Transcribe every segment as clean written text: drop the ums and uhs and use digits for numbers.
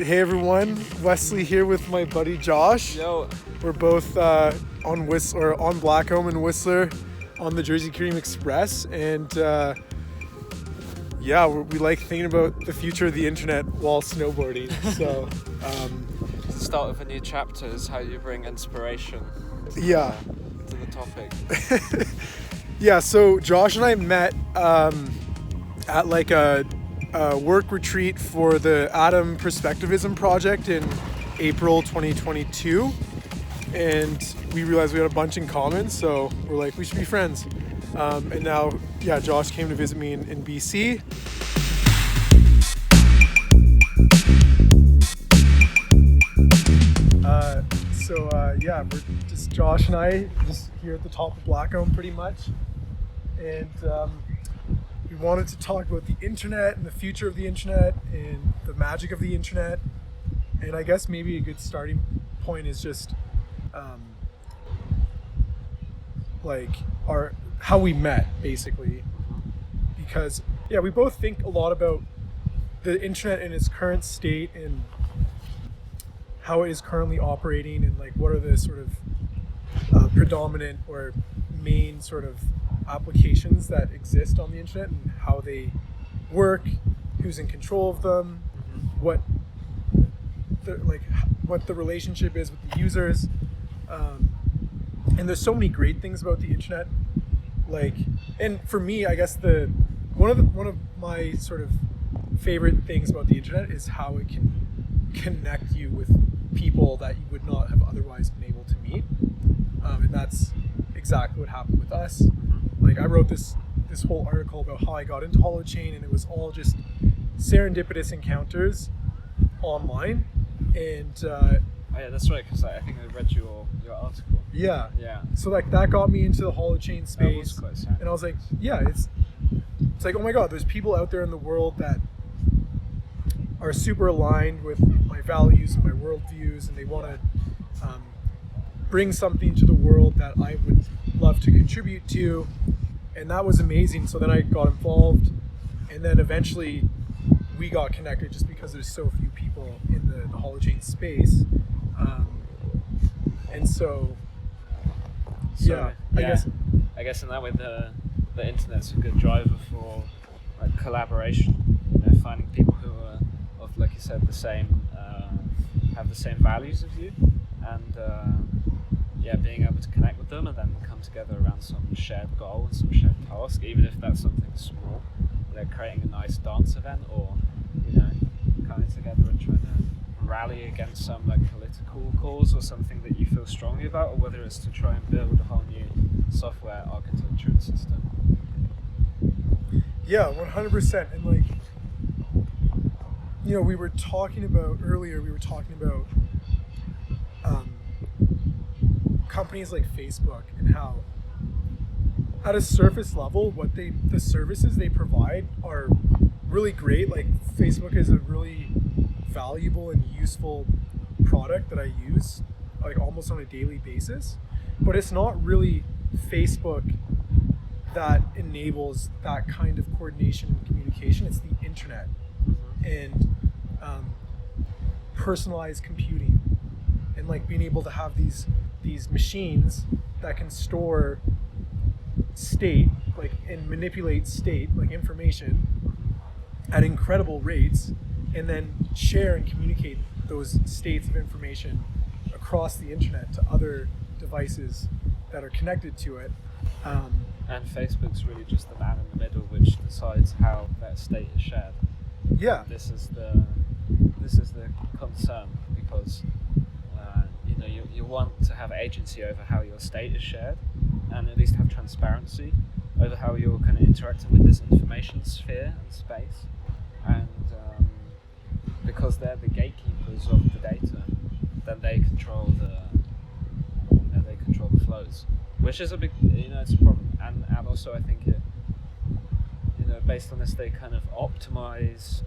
right, hey everyone, Wesley here with my buddy Josh. Yo. We're both on Blackcomb and Whistler on the Jersey Cream Express, and we like thinking about the future of the internet while snowboarding. So, The start of a new chapter is how you bring inspiration to the topic. So Josh and I met at like a work retreat for the Atom Perspectivism project in April 2022, and we realized we had a bunch in common, so we're like, we should be friends. And now, Josh came to visit me in BC. We're just Josh and I just here at the top of Blackcomb pretty much, and we wanted to talk about the internet and the future of the internet and the magic of the internet. And I guess maybe a good starting point is just how we met, basically, because we both think a lot about the internet in its current state and how it is currently operating, and like what are the sort of predominant or main sort of applications that exist on the internet and how they work, who's in control of them, what the relationship is with the users, and there's so many great things about the internet. And for me, I guess one of my sort of favorite things about the internet is how it can connect you with people that you would not have otherwise been able to meet, and that's exactly what happened with us. I wrote this whole article about how I got into Holochain, and it was all just serendipitous encounters online. And that's right, because I think I read your article. So that got me into the Holochain space, close, and I was like, it's like, oh my god, there's people out there in the world that are super aligned with my values and my worldviews, and they want to bring something to the world that I would love to contribute to, and that was amazing. So then I got involved, and then eventually we got connected just because there's so few people in the Holochain space, and so I guess in that way the internet's a good driver for collaboration, finding people who are of, like you said, the same have the same values as you, and being able to connect with them and then come together around some shared goal and some shared task, even if that's something small, creating a nice dance event, or coming together and trying to rally against some political cause or something that you feel strongly about, or whether it's to try and build a whole new software architecture and system. 100%. And we were talking about companies like Facebook, and how at a surface level the services they provide are really great. Facebook is a really valuable and useful product that I use almost on a daily basis, but it's not really Facebook that enables that kind of coordination and communication. It's the internet and personalized computing, and being able to have these machines that can store state and manipulate state information at incredible rates, and then share and communicate those states of information across the internet to other devices that are connected to it. And Facebook's really just the man in the middle, which decides how that state is shared. This is the concern, because you want to have agency over how your state is shared, and at least have transparency over how you're kind of interacting with this information sphere and space. And because they're the gatekeepers of the data, then they control the flows, which is a big, it's a problem. And also I think it, based on this, they kind of optimize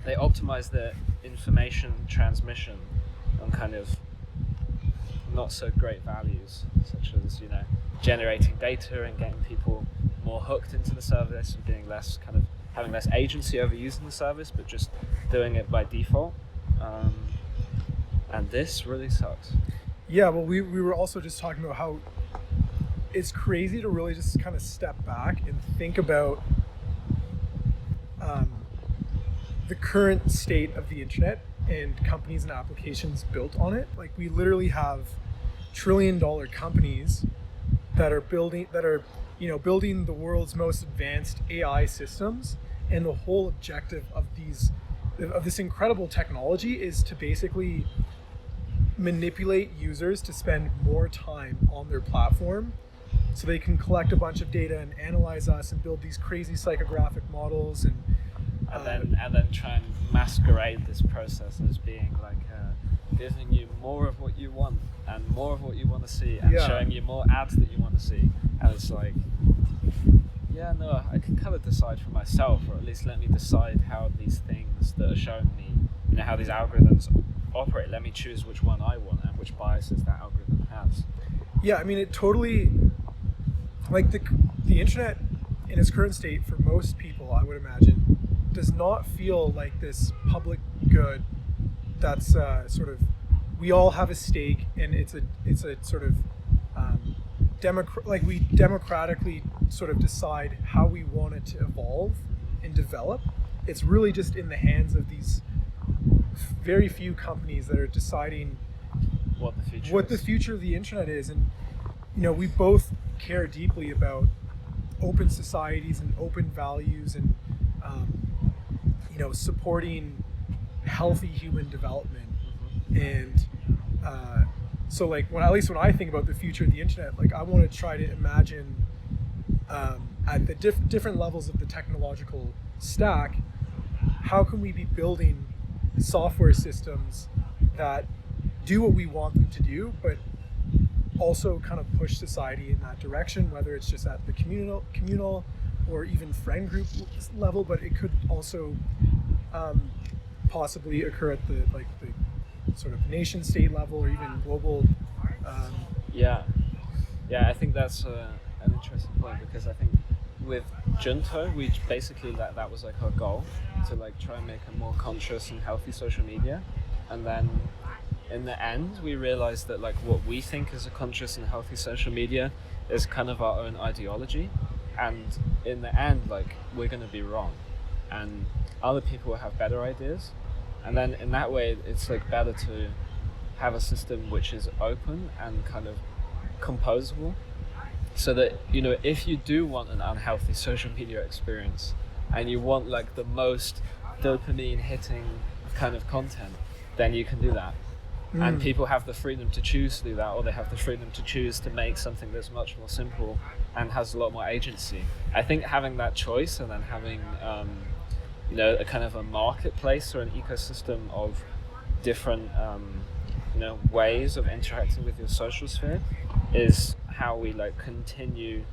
the information transmission on kind of not so great values, such as generating data and getting people more hooked into the service, and being less kind of having less agency over using the service, but just doing it by default. And this really sucks. Yeah, well, we were also just talking about how it's crazy to really just kind of step back and think about the current state of the internet and companies and applications built on it. Like, we literally have trillion-dollar companies that are building the world's most advanced AI systems, and the whole objective of this incredible technology is to basically manipulate users to spend more time on their platform so they can collect a bunch of data and analyze us and build these crazy psychographic models and then try and masquerade this process as being like giving you more of what you want and more of what you want to see, and showing you more ads that you want to see. And it's like, yeah, no, I can kind of decide for myself, or at least let me decide how these things that are showing me, how these algorithms operate. Let me choose which one I want and which biases that algorithm has. Yeah, I mean, it totally, like, the internet in its current state, for most people, I would imagine, does not feel like this public good that's sort of, we all have a stake, and it's a sort of we democratically sort of decide how we want it to evolve and develop. It's really just in the hands of these very few companies that are deciding what the future of the internet is. And we both care deeply about open societies and open values, and supporting healthy human development. And so, like, at least when I think about the future of the internet, like, I want to try to imagine at the different levels of the technological stack, how can we be building software systems that do what we want them to do, but also kind of push society in that direction, whether it's just at the communal or even friend group level, but it could also possibly occur at the sort of nation state level or even global. I think that's an interesting point, because I think with Junto, we basically that was like our goal, to like try and make a more conscious and healthy social media. And then in the end, we realized that like what we think is a conscious and healthy social media is kind of our own ideology, and in the end, like, we're going to be wrong, and other people will have better ideas. And then in that way, it's like better to have a system which is open and kind of composable, so that if you do want an unhealthy social media experience and you want like the most dopamine hitting kind of content, then you can do that. And people have the freedom to choose to do that, or they have the freedom to choose to make something that's much more simple and has a lot more agency. I think having that choice, and then having a kind of a marketplace or an ecosystem of different ways of interacting with your social sphere, is how we like continue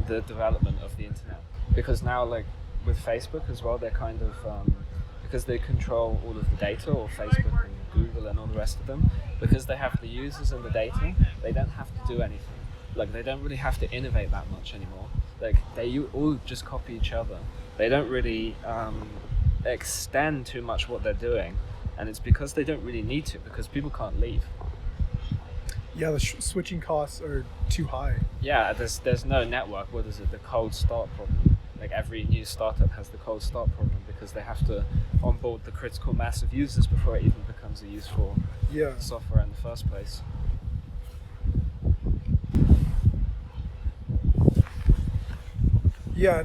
the development of the internet. Because now, like with Facebook as well, they're kind of because they control all of the data, or Facebook and Google and all the rest of them, because they have the users and the data, they don't have to do anything. Like, they don't really have to innovate that much anymore. Like, they all just copy each other. They don't really extend too much what they're doing, and it's because they don't really need to, because people can't leave. Yeah, the switching costs are too high. Yeah, there's no network. What is it? The cold start problem. Like, every new startup has the cold start problem, because they have to onboard the critical mass of users before it even becomes a useful software in the first place. Yeah,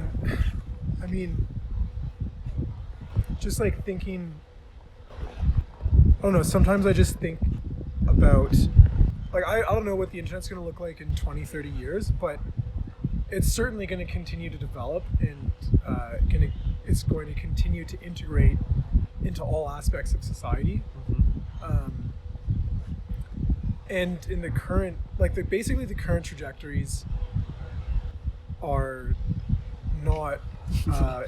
I mean, just like thinking, I don't know, sometimes I just think about, like, I don't know what the internet's going to look like in 20, 30 years, but it's certainly going to continue to develop, and it's going to continue to integrate into all aspects of society. And in the current, basically the current trajectories are not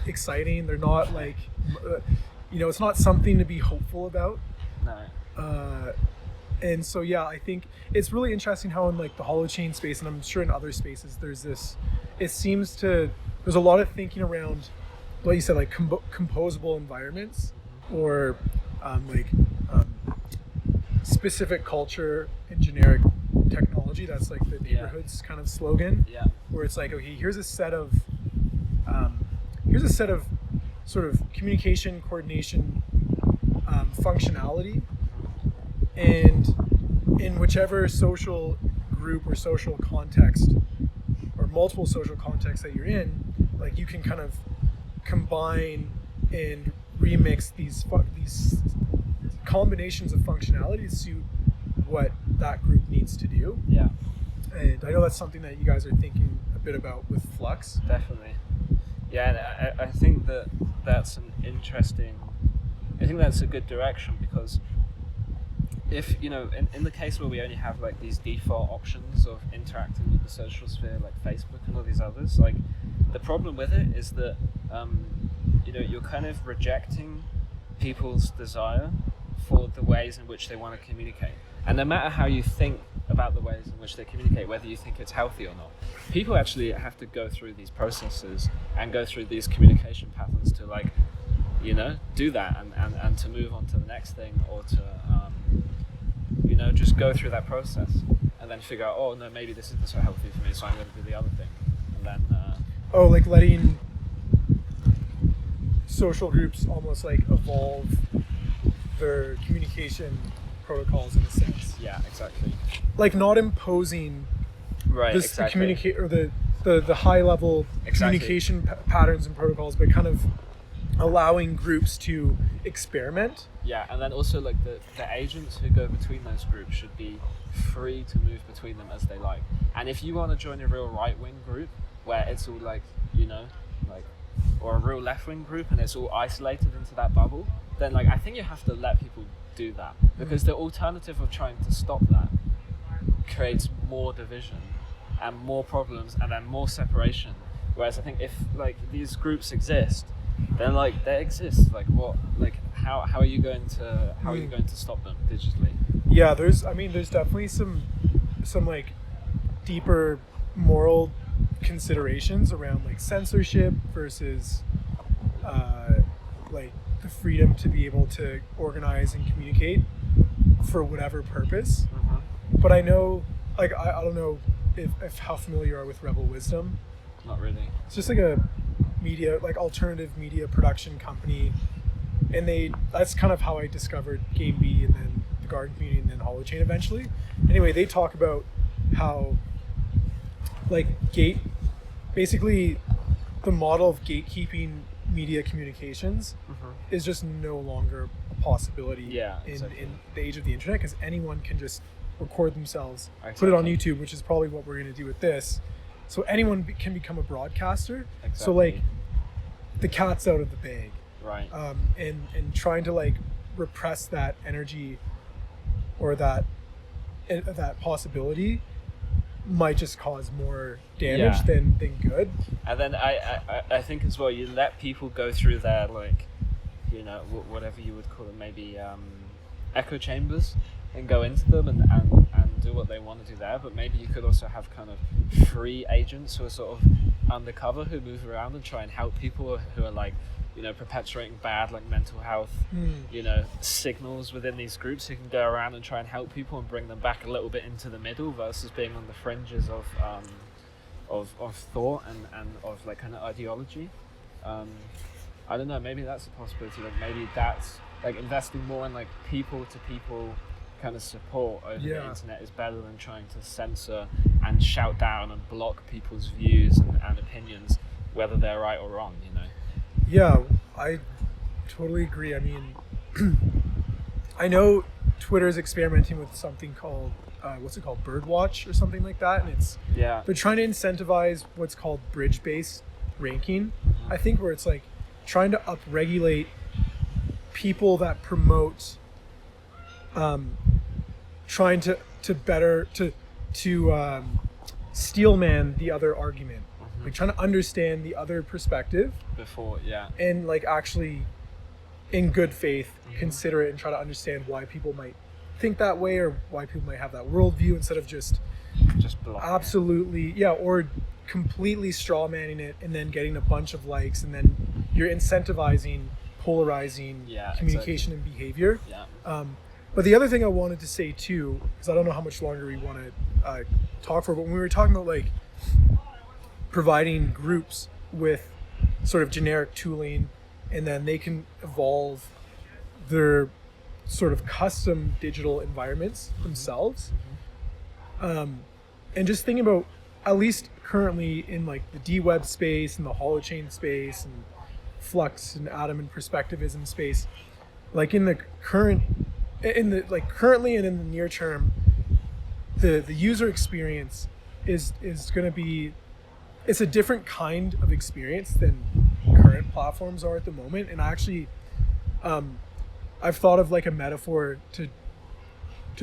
exciting. They're not like, it's not something to be hopeful about. No. And so, yeah, I think it's really interesting how in like the holochain space, and I'm sure in other spaces, there's a lot of thinking around what you said, like composable environments, or like specific culture and generic technology. That's like the neighborhood's kind of slogan. Yeah. Where it's like, okay, here's a set of sort of communication, coordination, functionality, and in whichever social group or social context or multiple social contexts that you're in, like you can kind of combine and remix these combinations of functionality to suit what that group needs to do. Yeah. And I know that's something that you guys are thinking a bit about with Flux. Definitely. Yeah, and I think that's an interesting. I think that's a good direction, because if in the case where we only have like these default options of interacting with the social sphere, like Facebook and all these others, like the problem with it is that you're kind of rejecting people's desire for the ways in which they want to communicate. And no matter how you think about the ways in which they communicate, whether you think it's healthy or not, people actually have to go through these processes and go through these communication patterns to do that and to move on to the next thing, or to just go through that process and then figure out, oh no, maybe this isn't so healthy for me, so I'm going to do the other thing. And then like letting social groups almost like evolve their communication protocols in a sense. Yeah, exactly. Like not imposing the communicate or the high level communication patterns and protocols, but kind of allowing groups to experiment. Yeah, and then also like the agents who go between those groups should be free to move between them as they like. And if you want to join a real right-wing group where it's all like or a real left-wing group and it's all isolated into that bubble, then like I think you have to let people do that, because the alternative of trying to stop that creates more division and more problems and then more separation. Whereas I think if like these groups exist, then like they exist. Like what? Like how are you going to stop them digitally? Yeah, there's definitely some like deeper moral considerations around like censorship versus like the freedom to be able to organize and communicate for whatever purpose. But I know, like I don't know if how familiar you are with Rebel Wisdom. Not really. It's just like a alternative media production company, and that's kind of how I discovered Game B and then the Garden Community and then Holochain eventually. Anyway, they talk about how like basically the model of gatekeeping media communications is just no longer a possibility in the age of the internet, because anyone can just record themselves, put it on YouTube, which is probably what we're going to do with this. So anyone can become a broadcaster. So like the cat's out of the bag, right? And trying to like repress that energy or that possibility might just cause more damage than good. And then I think as well, you let people go through their like whatever you would call them, maybe echo chambers, and go into them and do what they want to do there. But maybe you could also have kind of free agents who are sort of undercover, who move around and try and help people who are like perpetuating bad like mental health signals within these groups, who can go around and try and help people and bring them back a little bit into the middle, versus being on the fringes of thought and of like kind of ideology. I don't know, maybe that's a possibility. Like maybe that's like investing more in like people to people kind of support over the internet is better than trying to censor and shout down and block people's views and opinions, whether they're right or wrong. Yeah, I totally agree. I mean, I know Twitter's experimenting with something called Birdwatch or something like that, and they're trying to incentivize what's called bridge-based ranking. I think, where it's like trying to upregulate people that promote trying to steelman the other argument, like trying to understand the other perspective before, and like actually in good faith consider it and try to understand why people might think that way or why people might have that worldview, instead of just absolutely or completely straw manning it and then getting a bunch of likes and then you're incentivizing polarizing Yeah, communication and behavior. Yeah. But the other thing I wanted to say too, because I don't know how much longer we want to talk for, but when we were talking about like providing groups with sort of generic tooling, and then they can evolve their sort of custom digital environments themselves. And just thinking about, at least currently in like the D-Web space and the holochain space and Flux and Atom and perspectivism space, like currently and in the near term, the user experience is going to be, it's a different kind of experience than current platforms are at the moment. And actually, I've thought of like a metaphor to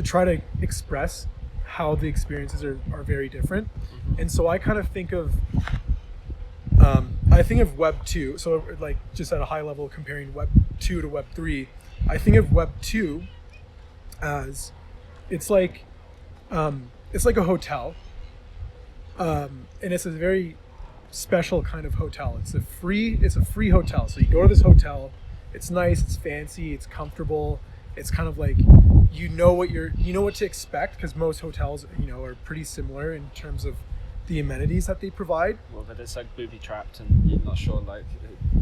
try to express how the experiences are very different. And so I kind of think of Web 2. So like just at a high level, comparing Web 2 to Web 3, I think of Web 2 as it's like a hotel, and it's a very special kind of hotel. It's a free hotel. So you go to this hotel, it's nice, it's fancy, it's comfortable. It's kind of like you know what to expect, because most hotels are pretty similar in terms of the amenities that they provide. Well, but it's like booby trapped, and you're not sure like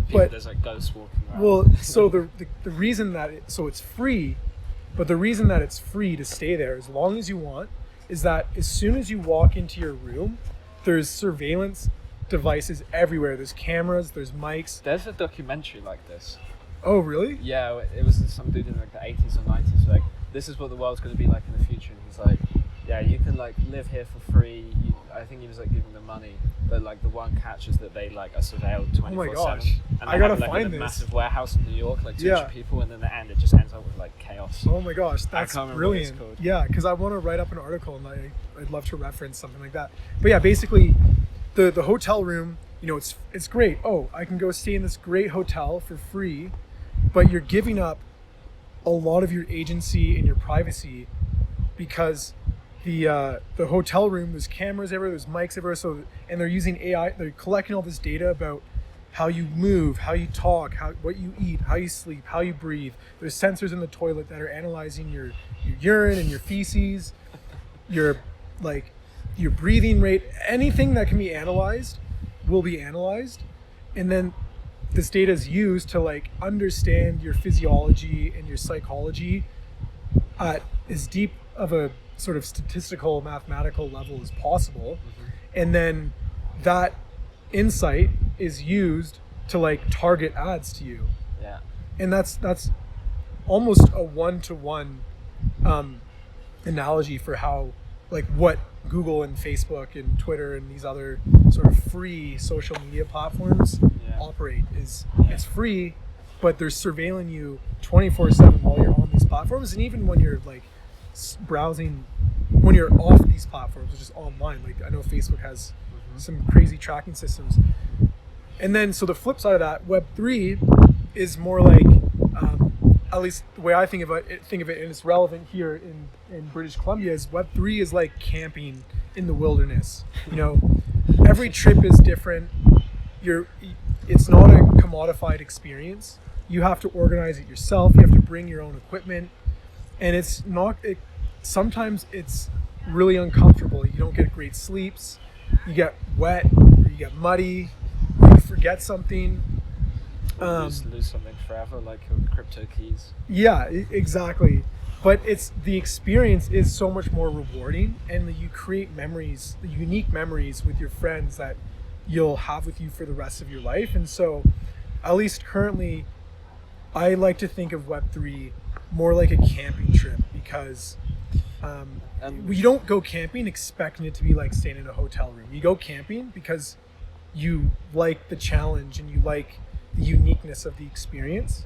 there's like ghosts walking around. Well, so the reason that it's free, but the reason that it's free to stay there as long as you want is that as soon as you walk into your room, there's surveillance devices everywhere. There's cameras, there's mics. There's a documentary like this. Oh, really? Yeah, it was some dude in like the 80s or 90s. Like, this is what the world's going to be like in the future. And he's like, yeah, you can like live here for free. I think he was like giving them money, but like the one catch is that they like are surveilled 24/7. Oh my gosh! And I gotta have, like, find in a this massive warehouse in New York, like 200 Yeah. people, and then the end it just ends up with like chaos. Oh my gosh, that's can't remember what it's brilliant. called. Yeah, because I want to write up an article, and I'd love to reference something like that. But yeah, basically, the hotel room, it's great. Oh, I can go stay in this great hotel for free, but you're giving up a lot of your agency and your privacy, because the hotel room, there's cameras everywhere, there's mics everywhere, and they're using AI, they're collecting all this data about how you move, how you talk, what you eat, how you sleep, how you breathe. There's sensors in the toilet that are analyzing your urine and your feces, your breathing rate. Anything that can be analyzed will be analyzed, and then this data is used to like understand your physiology and your psychology at as deep of a sort of statistical mathematical level as possible. And then that insight is used to like target ads to you. Yeah. And that's almost a one-to-one analogy for how like what Google and Facebook and Twitter and these other sort of free social media platforms operate. It's free, but they're surveilling you 24/7 while you're on these platforms. And even when you're like browsing, when you're off these platforms, which is online, like I know Facebook has some crazy tracking systems. And then so the flip side of that, Web 3 is more like, at least the way I think of it, and it's relevant here in British Columbia, is Web 3 is like camping in the wilderness. Every trip is different. It's not a commodified experience. You have to organize it yourself. You have to bring your own equipment, and sometimes it's really uncomfortable. You don't get great sleeps. You get wet, or you get muddy, or you forget something. Lose something forever, like your crypto keys. Yeah, exactly. But the experience is so much more rewarding, and you create memories, unique memories with your friends that you'll have with you for the rest of your life. And so, at least currently, I like to think of Web3 more like a camping trip, because you don't go camping expecting it to be like staying in a hotel room. You go camping because you like the challenge and you like the uniqueness of the experience.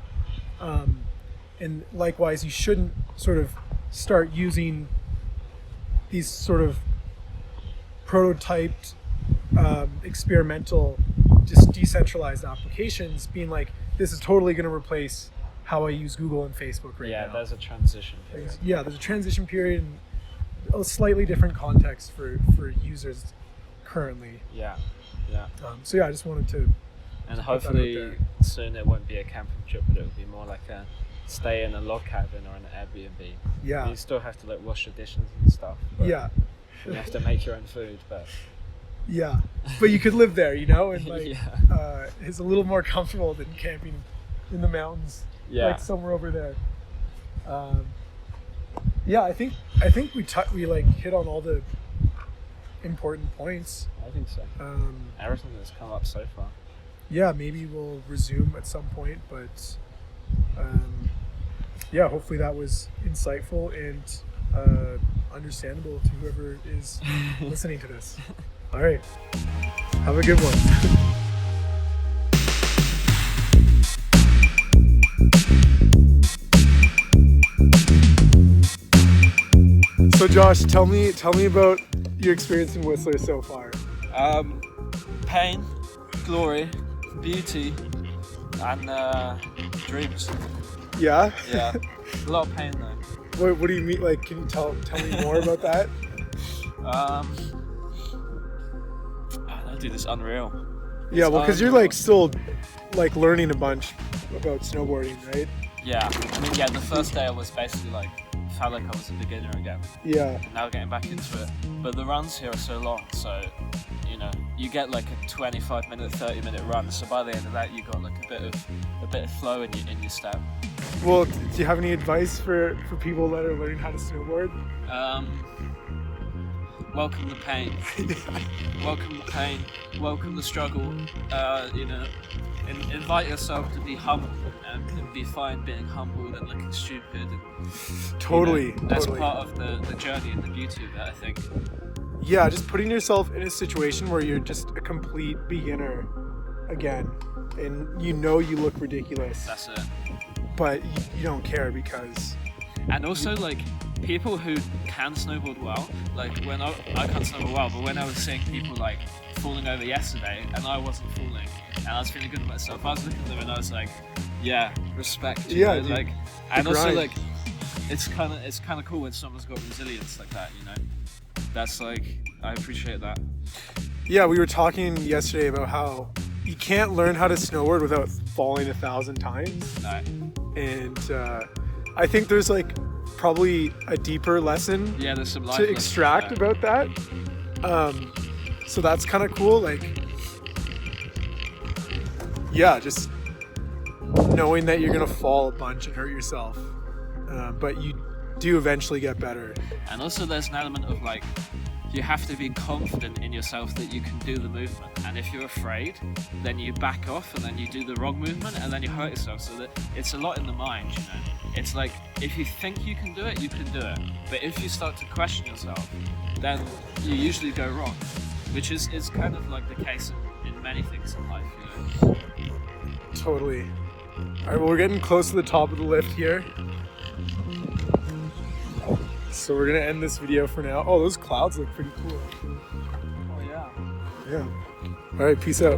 And likewise, you shouldn't sort of start using these sort of prototyped, experimental, just decentralized applications being like, this is totally going to replace how I use Google and Facebook right now. Yeah, there's a transition period. Yeah, there's a transition period and a slightly different context for users currently. Yeah. So yeah, I just wanted to And put that out hopefully there. soon it won't be a camping trip, but it will be more like a stay in a log cabin or an Airbnb. Yeah. You still have to like wash your dishes and stuff. But Yeah. You have to make your own food, but Yeah. But you could live there, you know, and like yeah. it's a little more comfortable than camping in the mountains, Yeah. like somewhere over there. Yeah, I think we like hit on all the important points. I think so. Everything that's come up so far. Yeah, maybe we'll resume at some point, but yeah, hopefully that was insightful and understandable to whoever is listening to this. All right, have a good one. So Josh, tell me about your experience in Whistler so far. Pain, glory, beauty, and dreams. Yeah? Yeah, a lot of pain though. What do you mean? Like, can you tell me more about that? Dude, it's unreal. Yeah, It's well, because you're unreal. like still like learning a bunch about snowboarding, right? Yeah, I mean, yeah, the first day I was basically like, felt like I was a beginner again. Yeah. And now getting back into it. But the runs here are so long, so, you know, you get like a 25-minute, 30-minute run, so by the end of that you got like a bit of flow in your step. Well, do you have any advice for people that are learning how to snowboard? Welcome the pain. Welcome the pain. Welcome the struggle. You know, invite yourself to be humble and be fine being humbled and looking stupid. And, Totally. you know, that's totally. part of the journey and the beauty of it, I think. Yeah, just putting yourself in a situation where you're just a complete beginner again, and you know you look ridiculous, That's it. but you don't care because. And also, like, people who can snowboard well, like when I can't snowboard well, but when I was seeing people like falling over yesterday and I wasn't falling and I was feeling good about myself, I was looking at them and I was like, yeah, respect. You Yeah, know, dude, like, and also grind. like, it's kind of cool when someone's got resilience like that. You know, that's like, I appreciate that. Yeah, we were talking yesterday about how you can't learn how to snowboard without falling 1,000 times, No. and I think there's like probably a deeper lesson Yeah, there's some life to lessons extract there. about that. So that's kind of cool. Like, yeah, just knowing that you're gonna fall a bunch and hurt yourself, but you do eventually get better. And also there's an element of like, you have to be confident in yourself that you can do the movement. And if you're afraid, then you back off and then you do the wrong movement and then you hurt yourself. So that it's a lot in the mind, you know. It's like, if you think you can do it, you can do it. But if you start to question yourself, then you usually go wrong. Which is kind of like the case in many things in life, you know. Totally. All right, well, we're getting close to the top of the lift here. So we're gonna end this video for now. Oh, those clouds look pretty cool. Oh yeah. Yeah. All right, peace out.